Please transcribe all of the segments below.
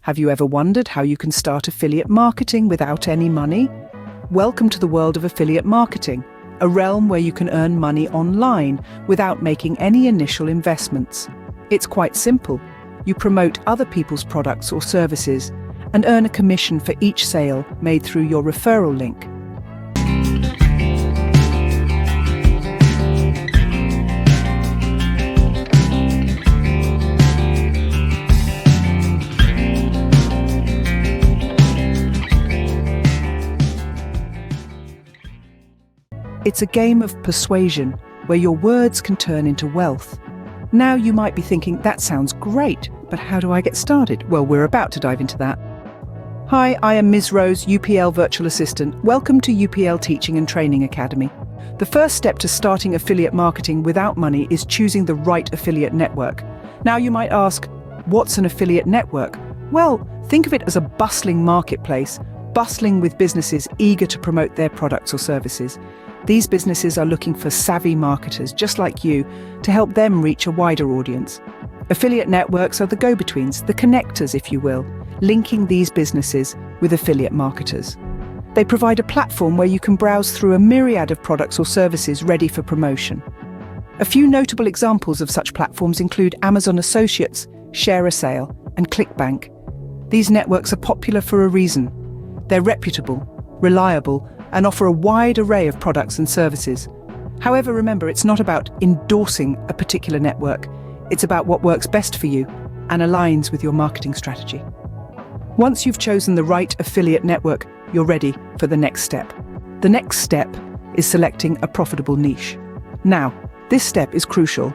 Have you ever wondered how you can start affiliate marketing without any money? Welcome to the world of affiliate marketing, a realm where you can earn money online without making any initial investments. It's quite simple. You promote other people's products or services and earn a commission for each sale made through your referral link. It's a game of persuasion where your words can turn into wealth. Now you might be thinking, that sounds great, but how do I get started? Well, we're about to dive into that. Hi, I am Ms. Rose, UPL Virtual Assistant. Welcome to UPL Teaching and Training Academy. The first step to starting affiliate marketing without money is choosing the right affiliate network. Now you might ask, what's an affiliate network? Well, think of it as a bustling marketplace, bustling with businesses eager to promote their products or services. These businesses are looking for savvy marketers just like you to help them reach a wider audience. Affiliate networks are the go-betweens, the connectors, if you will, linking these businesses with affiliate marketers. They provide a platform where you can browse through a myriad of products or services ready for promotion. A few notable examples of such platforms include Amazon Associates, Share a Sale, and ClickBank. These networks are popular for a reason. They're reputable, reliable, and offer a wide array of products and services. However, remember, it's not about endorsing a particular network. It's about what works best for you and aligns with your marketing strategy. Once you've chosen the right affiliate network, you're ready for the next step. The next step is selecting a profitable niche. Now, this step is crucial.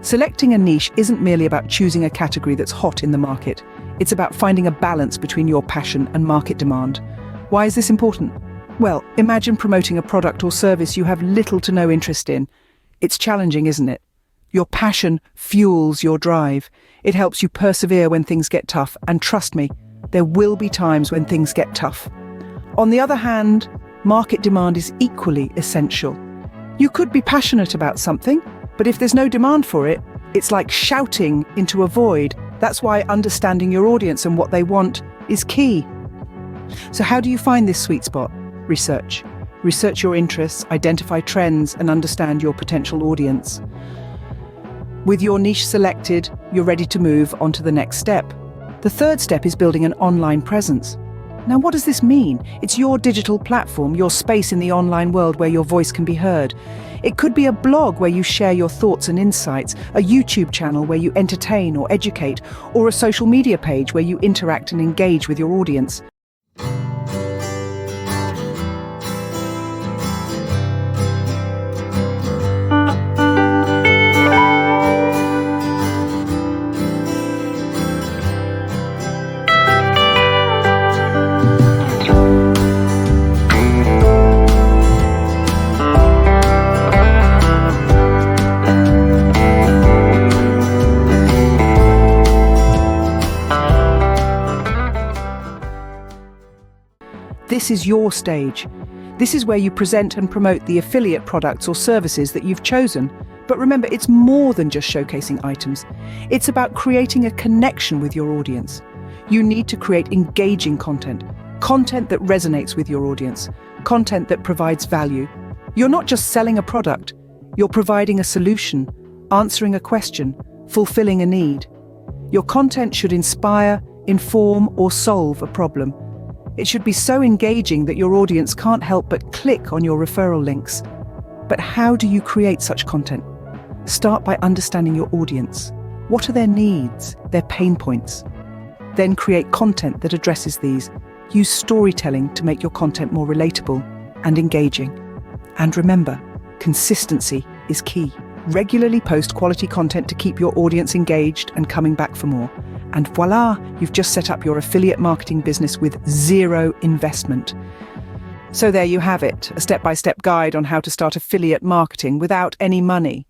Selecting a niche isn't merely about choosing a category that's hot in the market. It's about finding a balance between your passion and market demand. Why is this important? Well, imagine promoting a product or service you have little to no interest in. It's challenging, isn't it? Your passion fuels your drive. It helps you persevere when things get tough, and trust me, there will be times when things get tough. On the other hand, market demand is equally essential. You could be passionate about something, but if there's no demand for it, it's like shouting into a void. That's why understanding your audience and what they want is key. So how do you find this sweet spot? Research. Research your interests, identify trends, and understand your potential audience. With your niche selected, you're ready to move on to the next step. The third step is building an online presence. Now, what does this mean? It's your digital platform, your space in the online world where your voice can be heard. It could be a blog where you share your thoughts and insights, a YouTube channel where you entertain or educate, or a social media page where you interact and engage with your audience. This is your stage. This is where you present and promote the affiliate products or services that you've chosen. But remember, it's more than just showcasing items. It's about creating a connection with your audience. You need to create engaging content that resonates with your audience, content that provides value. You're not just selling a product, you're providing a solution, answering a question, fulfilling a need. Your content should inspire, inform, or solve a problem. It should be so engaging that your audience can't help but click on your referral links. But how do you create such content? Start by understanding your audience. What are their needs, their pain points? Then create content that addresses these. Use storytelling to make your content more relatable and engaging. And remember, consistency is key. Regularly post quality content to keep your audience engaged and coming back for more. And voila, you've just set up your affiliate marketing business with zero investment. So there you have it, a step-by-step guide on how to start affiliate marketing without any money.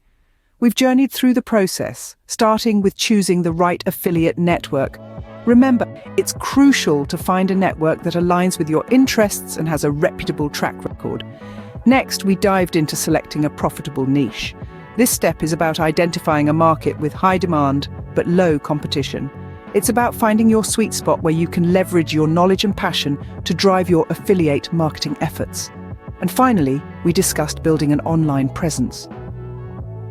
We've journeyed through the process, starting with choosing the right affiliate network. Remember, it's crucial to find a network that aligns with your interests and has a reputable track record. Next, we dived into selecting a profitable niche. This step is about identifying a market with high demand but low competition. It's about finding your sweet spot where you can leverage your knowledge and passion to drive your affiliate marketing efforts. And finally, we discussed building an online presence.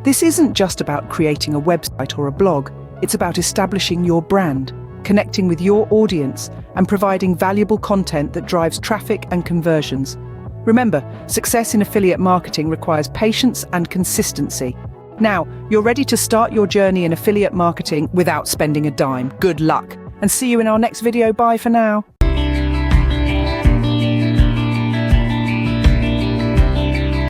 This isn't just about creating a website or a blog, it's about establishing your brand, connecting with your audience, and providing valuable content that drives traffic and conversions. Remember, success in affiliate marketing requires patience and consistency. Now, you're ready to start your journey in affiliate marketing without spending a dime. Good luck, and see you in our next video. Bye for now.